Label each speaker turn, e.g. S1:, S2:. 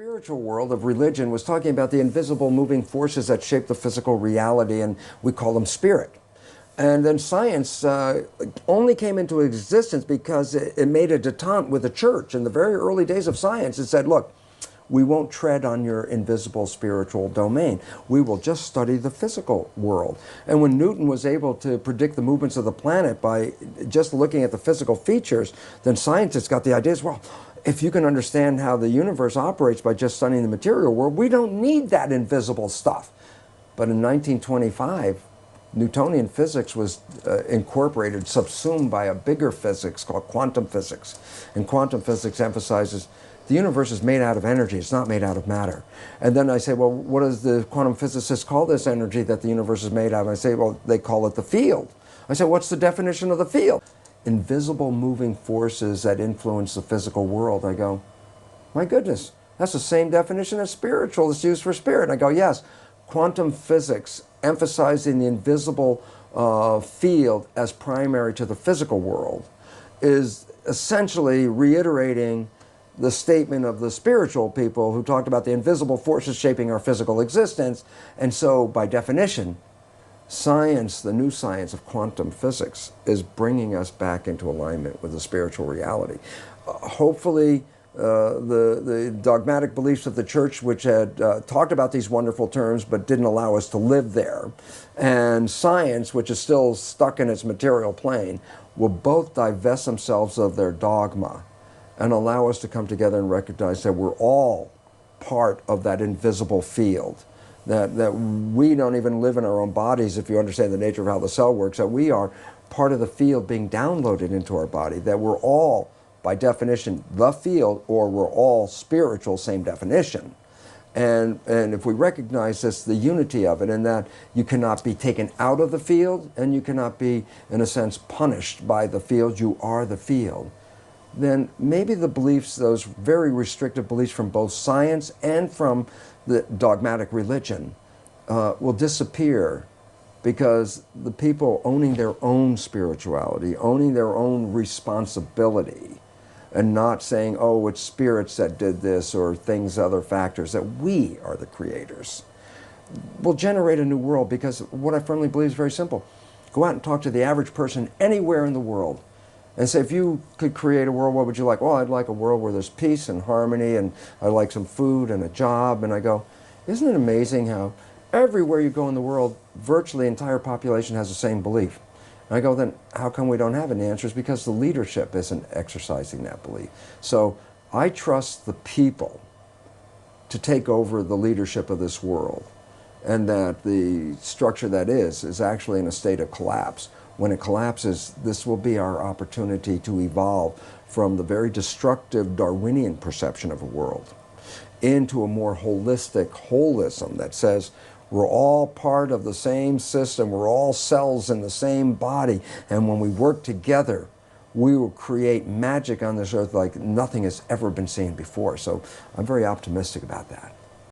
S1: spiritual world of religion was talking about the invisible moving forces that shape the physical reality, and we call them spirit. And then science only came into existence because it made a detente with the church. In the very early days of science, it said, look, we won't tread on your invisible spiritual domain. We will just study the physical world. And when Newton was able to predict the movements of the planet by just looking at the physical features, then scientists got the idea as well. If you can understand how the universe operates by just studying the material world, we don't need that invisible stuff. But in 1925, Newtonian physics was incorporated, subsumed by a bigger physics called quantum physics. And quantum physics emphasizes the universe is made out of energy, it's not made out of matter. And then I say, well, what does the quantum physicists call this energy that the universe is made out of? And I say, well, they call it the field. I say, what's the definition of the field? Invisible moving forces that influence the physical world. I go, my goodness, that's the same definition as spiritual that's used for spirit. And I go, yes, quantum physics emphasizing the invisible field as primary to the physical world is essentially reiterating the statement of the spiritual people who talked about the invisible forces shaping our physical existence. And so, by definition, science, the new science of quantum physics, is bringing us back into alignment with the spiritual reality. Hopefully, the dogmatic beliefs of the church, which had talked about these wonderful terms but didn't allow us to live there, and science, which is still stuck in its material plane, will both divest themselves of their dogma and allow us to come together and recognize that we're all part of that invisible field. That we don't even live in our own bodies, if you understand the nature of how the cell works, that we are part of the field being downloaded into our body, that we're all, by definition, the field, or we're all spiritual, same definition. And if we recognize this, the unity of it, and that you cannot be taken out of the field, and you cannot be, in a sense, punished by the field, you are the field, then maybe the beliefs, those very restrictive beliefs from both science and from the dogmatic religion, will disappear, because the people owning their own spirituality, owning their own responsibility, and not saying, oh, it's spirits that did this or things, other factors, that we are the creators, will generate a new world. Because what I firmly believe is very simple. Go out and talk to the average person anywhere in the world and say, if you could create a world, what would you like? Well, I'd like a world where there's peace and harmony, and I'd like some food and a job. And I go, isn't it amazing how everywhere you go in the world, virtually the entire population has the same belief? And I go, then how come we don't have it? And the answer is because the leadership isn't exercising that belief. So I trust the people to take over the leadership of this world, and that the structure that is actually in a state of collapse. When it collapses, this will be our opportunity to evolve from the very destructive Darwinian perception of a world into a more holistic holism that says we're all part of the same system, we're all cells in the same body, and when we work together, we will create magic on this earth like nothing has ever been seen before. So I'm very optimistic about that.